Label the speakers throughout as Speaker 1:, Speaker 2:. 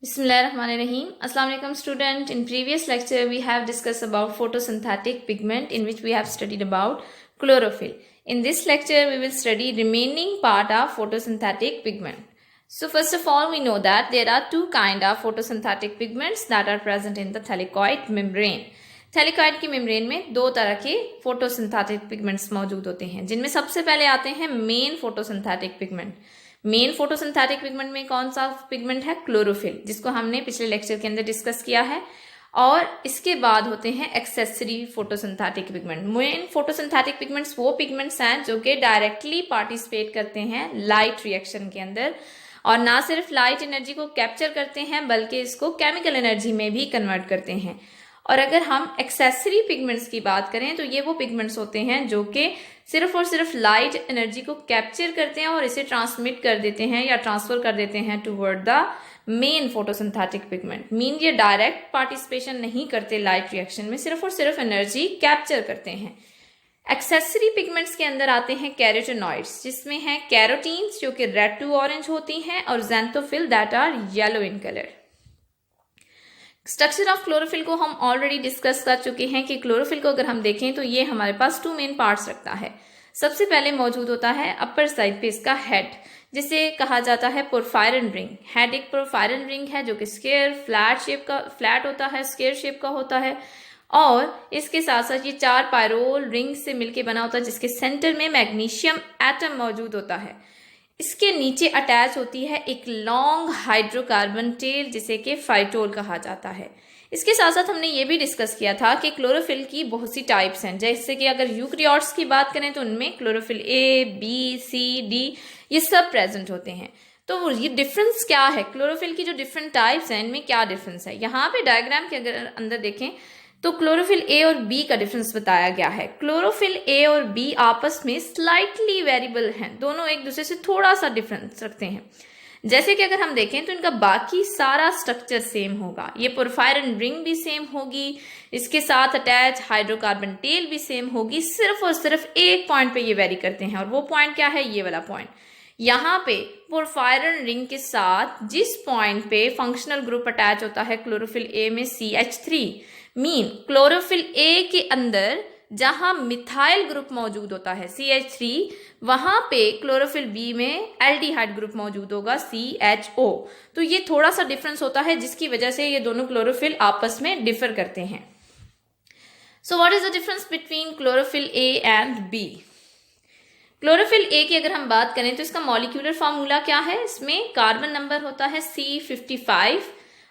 Speaker 1: Bismillahirrahmanirrahim. Assalamu alaikum student. In previous lecture we have discussed about photosynthetic pigment in which we have studied about chlorophyll. In this lecture we will study remaining part of photosynthetic pigment. So first of all we know that there are two kind of photosynthetic pigments that are present in the thylakoid membrane. थैलिकॉइड की membrane में दो तरह के photosynthetic pigments मौजूद होते हैं जिनमें सबसे पहले आते हैं main photosynthetic pigment. Main photosynthetic pigment में कौन सा पिगमेंट है? क्लोरोफिल, जिसको हमने पिछले लेक्चर के अंदर डिस्कस किया है। और इसके बाद होते हैं accessory photosynthetic pigment. Main photosynthetic pigments वो पिगमेंट्स हैं जो कि डायरेक्टली पार्टिसिपेट करते हैं लाइट रिएक्शन के अंदर, और ना सिर्फ लाइट एनर्जी को कैप्चर करते हैं बल्कि इसको केमिकल एनर्जी में भी कन्वर्ट करते हैं। और अगर हम एक्सेसरी पिगमेंट्स की बात करें तो ये वो पिगमेंट्स होते हैं जो कि सिर्फ और सिर्फ लाइट एनर्जी को कैप्चर करते हैं और इसे ट्रांसमिट कर देते हैं या ट्रांसफर कर देते हैं toward the main photosynthetic pigment. Mean ये डायरेक्ट पार्टिसिपेशन नहीं करते लाइट रिएक्शन में, सिर्फ और सिर्फ एनर्जी कैप्चर करते हैं। एक्सेसरी पिगमेंट्स के अंदर आते हैं कैरोटेनॉइड्स, जिसमें हैं कैरोटीन्स जो कि रेड टू ऑरेंज होती हैं और xanthophyll that are yellow in colour. Structure of chlorophyll को हम ऑलरेडी डिस्कस कर चुके हैं कि क्लोरोफिल को अगर हम देखें तो ये हमारे पास टू मेन पार्ट्स रखता है। सबसे पहले मौजूद होता है अपर साइड पे इसका हेड, जिसे कहा जाता है पोरफायरन रिंग। हेड एक पोरफायरन रिंग है जो कि स्क्वायर फ्लैट होता है, स्क्वायर शेप का होता है, और इसके साथ साथ ये चार पायरोल रिंग से मिलकर बना होता है जिसके सेंटर में मैग्नीशियम एटम मौजूद होता है। इसके नीचे अटैच होती है एक लॉन्ग हाइड्रोकार्बन टेल जिसे कि फाइटोल कहा जाता है। इसके साथ साथ हमने ये भी डिस्कस किया था कि क्लोरोफिल की बहुत सी टाइप्स हैं, जैसे कि अगर यूकैरियोट्स की बात करें तो उनमें chlorophyll A, B, C, D ये सब प्रेजेंट होते हैं। तो ये डिफरेंस क्या है? क्लोरोफिल की जो डिफरेंट टाइप्स हैं इनमें क्या डिफरेंस है? यहाँ पे डायग्राम के अगर अंदर देखें तो क्लोरोफिल ए और बी का डिफरेंस बताया गया है। क्लोरोफिल ए और बी आपस में स्लाइटली वेरिएबल हैं, दोनों एक दूसरे से थोड़ा सा डिफरेंस रखते हैं। जैसे कि अगर हम देखें तो इनका बाकी सारा स्ट्रक्चर सेम होगा, ये पोरफायरन रिंग भी सेम होगी, इसके साथ अटैच हाइड्रोकार्बन टेल भी सेम होगी, सिर्फ और सिर्फ एक पॉइंट पे ये वेरी करते हैं। और वो पॉइंट क्या है? ये वाला पॉइंट। यहाँ पे पोरफायरन रिंग के साथ जिस पॉइंट पे फंक्शनल ग्रुप अटैच होता है क्लोरोफिल ए में CH3, मीन क्लोरोफिल ए के अंदर जहां मिथाइल ग्रुप मौजूद होता है CH3, वहां पे क्लोरोफिल बी में एल्डिहाइड ग्रुप मौजूद होगा CHO। तो ये थोड़ा सा डिफरेंस होता है जिसकी वजह से ये दोनों क्लोरोफिल आपस में डिफर करते हैं। So what is the difference between chlorophyll A and B? Chlorophyll A की अगर हम बात करें तो इसका मॉलिक्यूलर फार्मूला क्या है? इसमें कार्बन नंबर होता है C55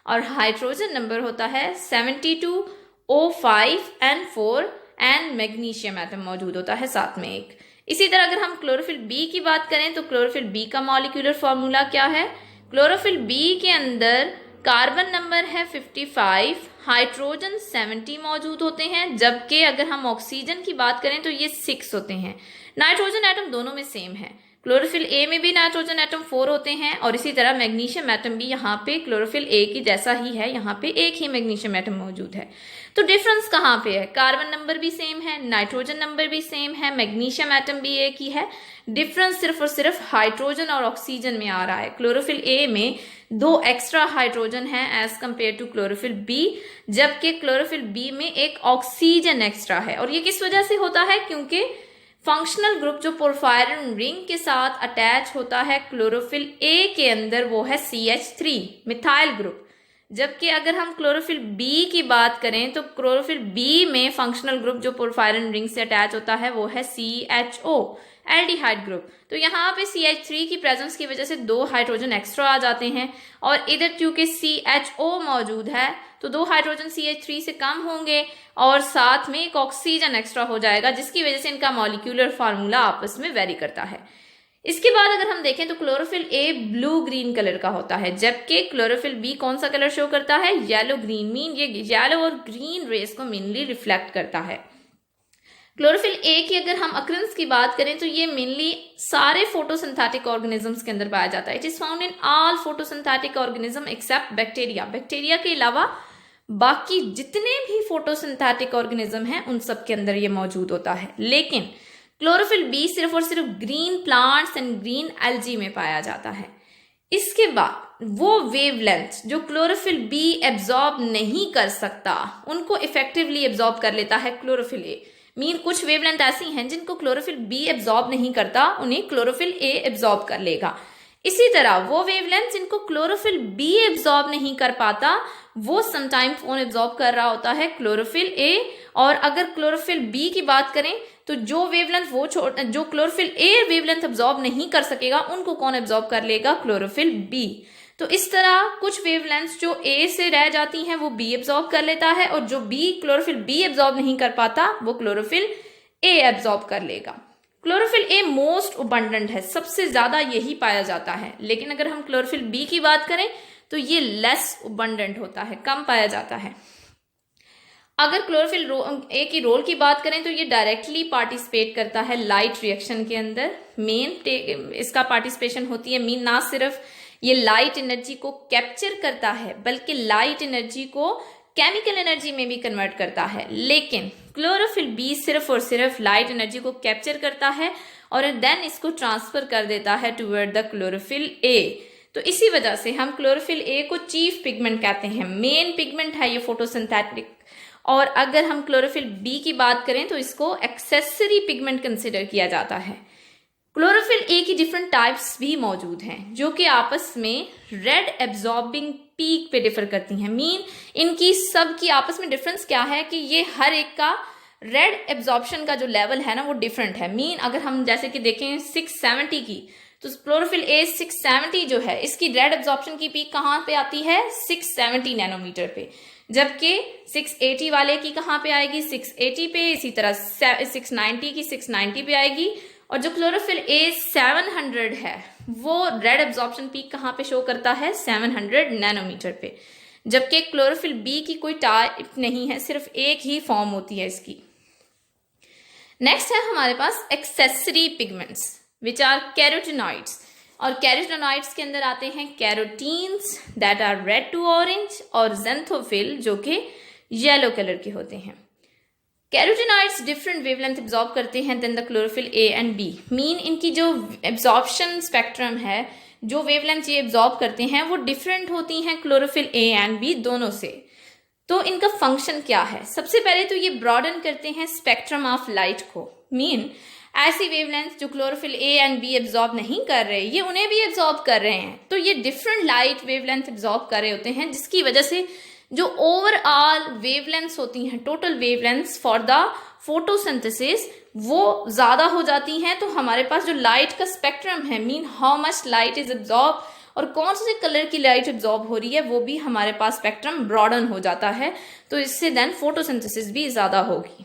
Speaker 1: और हाइड्रोजन नंबर होता है 72O5N4 एंड मैग्नीशियम एटम मौजूद होता है साथ में एक। इसी तरह अगर हम क्लोरोफिल बी की बात करें तो क्लोरोफिल बी का मॉलिक्यूलर फार्मूला क्या है? क्लोरोफिल बी के अंदर कार्बन नंबर है 55, हाइड्रोजन 70 मौजूद होते हैं, जबकि अगर हम ऑक्सीजन की बात करें तो ये 6 होते हैं। नाइट्रोजन एटम दोनों में सेम है, क्लोरोफिल ए में भी नाइट्रोजन एटम 4 होते हैं और इसी तरह मैग्नीशियम एटम भी यहाँ पे क्लोरोफिल ए की जैसा ही है, यहाँ पे एक ही मैग्नीशियम एटम मौजूद है। तो डिफरेंस कहाँ पे है? कार्बन नंबर भी सेम है, नाइट्रोजन नंबर भी सेम है, मैग्नीशियम एटम भी एक ही है। डिफरेंस सिर्फ और सिर्फ हाइड्रोजन और ऑक्सीजन में आ रहा है। क्लोरोफिल ए में 2 एक्स्ट्रा हाइड्रोजन है as compare to chlorophyll B, जबकि क्लोरोफिल बी में एक ऑक्सीजन एक्स्ट्रा है। और ये किस वजह से होता है? क्योंकि फंक्शनल ग्रुप जो पोरफायरन रिंग के साथ अटैच होता है क्लोरोफिल ए के अंदर वो है CH3 मिथाइल ग्रुप, जबकि अगर हम क्लोरोफिल बी की बात करें तो क्लोरोफिल बी में फंक्शनल ग्रुप जो पोरफायरन रिंग से अटैच होता है वो है CHO एल्डिहाइड ग्रुप। तो यहाँ पे CH3 की प्रेजेंस की वजह से 2 हाइड्रोजन एक्स्ट्रा आ जाते हैं, और इधर क्योंकि CHO मौजूद है तो 2 हाइड्रोजन CH3 से कम होंगे और साथ में एक ऑक्सीजन एक्स्ट्रा हो जाएगा, जिसकी वजह से इनका मॉलिक्यूलर फार्मूला आपस में वेरी करता है। इसके बाद अगर हम देखें तो chlorophyll A blue green colour का होता है, जबकि क्लोरोफिल बी कौन सा कलर शो करता है? Yellow green. मीन ये येलो और ग्रीन रेस को मेनली रिफ्लेक्ट करता है। क्लोरोफिल ए की अगर हम अक्रेंस की बात करें तो ये मेनली सारे फोटोसिंथेटिक ऑर्गेनिजम्स के अंदर पाया जाता है। It is found in all photosynthetic organism except bacteria. Bacteria के अलावा बाकी जितने भी फोटोसिंथेटिक ऑर्गेनिज्म हैं उन सब के अंदर ये मौजूद होता है। लेकिन क्लोरोफिल बी सिर्फ और सिर्फ green plants and green algae में पाया जाता है। इसके बाद वो वेवलेंथ जो क्लोरोफिल बी एब्जॉर्ब नहीं कर सकता उनको इफेक्टिवली एब्जॉर्ब कर लेता है क्लोरोफिल ए। मीन कुछ वेवलेंथ ऐसी हैं जिनको क्लोरोफिल बी एब्जॉर्ब नहीं करता, उन्हें क्लोरोफिल ए एब्जॉर्ब कर लेगा। इसी तरह वो वेवलेंथ जिनको क्लोरोफिल बी एब्जॉर्ब नहीं कर पाता वो समटाइम्स कौन एब्जॉर्ब कर रहा होता है, क्लोरोफिल ए। और अगर क्लोरोफिल बी की बात करें तो जो वेवलेंथ जो क्लोरोफिल ए वेवलेंथ एब्जॉर्ब नहीं कर सकेगा उनको कौन एब्जॉर्ब कर लेगा, क्लोरोफिल बी। तो इस तरह कुछ वेवलेंथ्स जो ए से रह जाती हैं वो बी एब्जॉर्ब कर लेता है, और जो बी क्लोरोफिल बी एब्जॉर्ब नहीं कर पाता वो क्लोरोफिल ए एब्जॉर्ब कर लेगा। क्लोरोफिल ए मोस्ट अबंडेंट है, सबसे ज्यादा यही पाया जाता है। लेकिन अगर हम क्लोरोफिल बी की बात करें तो ये लेस अबंडेंट होता है, कम पाया जाता है। अगर क्लोरोफिल ए की रोल की बात करें तो ये डायरेक्टली पार्टिसिपेट करता है लाइट रिएक्शन के अंदर। मेन इसका पार्टिसिपेशन होती है, मीन ना सिर्फ ये लाइट एनर्जी को कैप्चर करता है बल्कि लाइट एनर्जी को केमिकल एनर्जी में भी कन्वर्ट करता है। लेकिन क्लोरोफिल बी सिर्फ और सिर्फ लाइट एनर्जी को कैप्चर करता है और देन इसको ट्रांसफर कर देता है टुवर्ड द क्लोरोफिल ए। तो इसी वजह से हम क्लोरोफिल ए को चीफ पिगमेंट कहते हैं, मेन पिगमेंट है ये फोटोसिंथेटिक। और अगर हम क्लोरोफिल बी की बात करें तो इसको एक्सेसरी पिगमेंट कंसिडर किया जाता है। क्लोरोफिल ए की डिफरेंट टाइप्स भी मौजूद हैं जो कि आपस में रेड एब्जॉर्बिंग पीक पे डिफर करती हैं। मीन इनकी सब की आपस में डिफरेंस क्या है कि ये हर एक का रेड एब्जॉर्प्शन का जो लेवल है ना वो डिफरेंट है। मीन अगर हम जैसे कि देखें 670 की, तो क्लोरोफिल ए 670 जो है इसकी रेड एब्जॉर्प्शन की पीक कहाँ पे आती है, 670 नैनोमीटर पे। जबकि 680 वाले की कहाँ पे आएगी, 680 पे। इसी तरह 690 की 690 पे आएगी। और जो क्लोरोफिल ए 700 है वो रेड एब्जॉर्प्शन पीक कहाँ पे शो करता है, 700 नैनोमीटर पे। जबकि क्लोरोफिल बी की कोई टाइप नहीं है, सिर्फ एक ही फॉर्म होती है इसकी। नेक्स्ट है हमारे पास accessory pigments which are carotenoids. और कैरोटिनॉइड्स के अंदर आते हैं carotenes that are red to orange और ज़ेंथोफिल जो कि येलो कलर के होते हैं। कैरोटिनॉइड्स डिफरेंट वेवलेंथ एब्जॉर्ब करते हैं than the chlorophyll A and B. Mean इनकी जो एब्जॉर्प्शन स्पेक्ट्रम है, जो वेवलेंथ ये एब्जॉर्ब करते हैं वो डिफरेंट होती हैं क्लोरोफिल ए एंड बी दोनों से। तो इनका फंक्शन क्या है, सबसे पहले तो ये ब्रॉडन करते हैं स्पेक्ट्रम ऑफ लाइट को। मीन ऐसी वेवलेंथ जो chlorophyll A and be absorb नहीं कर रहे ये उन्हें भी एब्जॉर्ब कर रहे हैं। तो ये डिफरेंट लाइट वेवलेंथ एब्जॉर्ब कर रहे होते हैं, जिसकी वजह से जो ओवरऑल वेवलेंथ्स होती हैं, total wavelengths for the photosynthesis वो ज्यादा हो जाती हैं। तो हमारे पास जो लाइट का स्पेक्ट्रम है, mean how much light is absorb और कौन से कलर की लाइट एब्जॉर्ब हो रही है, वो भी हमारे पास स्पेक्ट्रम ब्रॉडन हो जाता है। तो इससे देन फोटोसिंथेसिस भी ज्यादा होगी।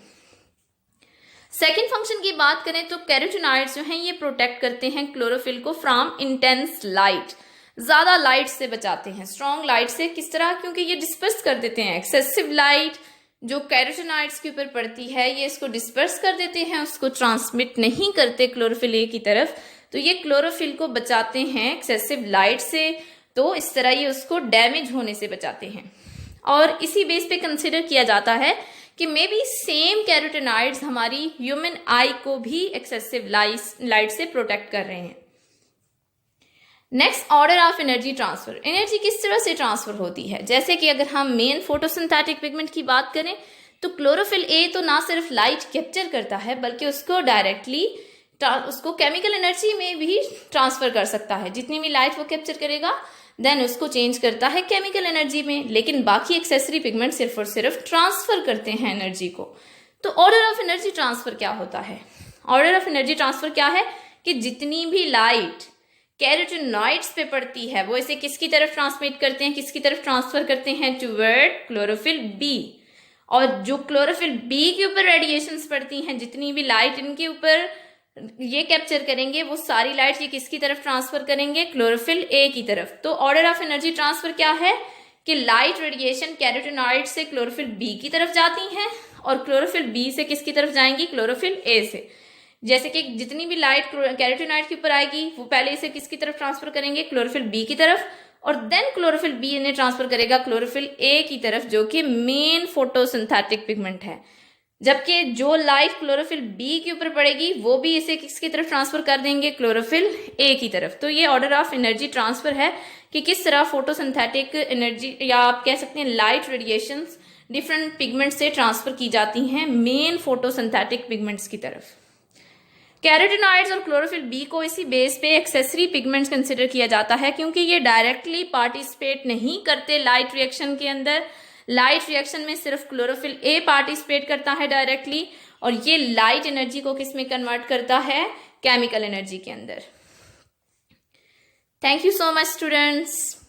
Speaker 1: सेकेंड फंक्शन की बात करें तो कैरोटिनॉइड्स जो हैं ये प्रोटेक्ट करते हैं क्लोरोफिल को फ्रॉम इंटेंस लाइट, ज्यादा लाइट से बचाते हैं, स्ट्रॉन्ग लाइट से। किस तरह, क्योंकि ये डिस्पर्स कर देते हैं एक्सेसिव लाइट जो कैरोटिनॉइड्स के ऊपर पड़ती है, ये इसको डिस्पर्स कर देते हैं, उसको ट्रांसमिट नहीं करते क्लोरोफिल ए की तरफ। तो ये क्लोरोफिल को बचाते हैं एक्सेसिव लाइट से, तो इस तरह ये उसको डैमेज होने से बचाते हैं। और इसी बेस पे कंसिडर किया जाता है कि मे बी सेम कैरोटिनॉइड्स हमारी ह्यूमन आई को भी एक्सेसिव लाइट से प्रोटेक्ट कर रहे हैं। Next, order of energy transfer. Energy किस तरह से ट्रांसफर होती है, जैसे कि अगर हम मेन फोटोसिंथेटिक पिगमेंट की बात करें तो क्लोरोफिल ए तो ना सिर्फ लाइट कैप्चर करता है बल्कि उसको डायरेक्टली उसको केमिकल एनर्जी में भी ट्रांसफर कर सकता है। जितनी भी लाइट वो कैप्चर करेगा देन उसको चेंज करता है केमिकल एनर्जी में। लेकिन बाकी एक्सेसरी पिगमेंट सिर्फ और सिर्फ ट्रांसफर करते हैं एनर्जी को। तो ऑर्डर ऑफ एनर्जी ट्रांसफर क्या होता है, ऑर्डर ऑफ एनर्जी ट्रांसफर क्या है कि जितनी भी लाइट कैरोटिनॉइड्स पे पड़ती है वो इसे किसकी तरफ ट्रांसमिट करते हैं, किसकी तरफ ट्रांसफर करते हैं, टुवर्ड क्लोरोफिल बी। और जो क्लोरोफिल बी के ऊपर रेडिएशंस पड़ती हैं, जितनी भी लाइट इनके ऊपर ये कैप्चर करेंगे वो सारी लाइट ये किसकी तरफ ट्रांसफर करेंगे, क्लोरोफिल ए की तरफ। तो ऑर्डर ऑफ एनर्जी ट्रांसफर क्या है कि लाइट रेडिएशन कैरोटिनॉइड से क्लोरोफिल बी की तरफ जाती हैं और क्लोरोफिल बी से किसकी तरफ जाएंगी, क्लोरोफिल ए से। जैसे कि जितनी भी लाइट कैरोटिनॉइड के ऊपर आएगी वो पहले इसे किसकी तरफ ट्रांसफर करेंगे, क्लोरोफिल बी की तरफ, और देन क्लोरोफिल बी इन्हें ट्रांसफर करेगा क्लोरोफिल ए की तरफ जो कि मेन फोटोसिंथेटिक पिगमेंट है। जबकि जो लाइट क्लोरोफिल बी के ऊपर पड़ेगी वो भी इसे किसकी तरफ ट्रांसफर कर देंगे, क्लोरोफिल ए की तरफ। तो ये ऑर्डर ऑफ एनर्जी ट्रांसफर है कि किस तरह फोटोसिंथेटिक एनर्जी या आप कह सकते हैं लाइट रेडिएशंस डिफरेंट पिगमेंट से ट्रांसफर की जाती हैं मेन फोटोसिंथेटिक पिगमेंट्स की तरफ। कैरोटीनॉइड्स और क्लोरोफिल बी को इसी बेस पे एक्सेसरी पिगमेंट्स कंसिडर किया जाता है क्योंकि ये डायरेक्टली पार्टिसिपेट नहीं करते लाइट रिएक्शन के अंदर। लाइट रिएक्शन में सिर्फ क्लोरोफिल ए पार्टिसिपेट करता है डायरेक्टली, और ये लाइट एनर्जी को किस में कन्वर्ट करता है, केमिकल एनर्जी के अंदर। Thank you so much students.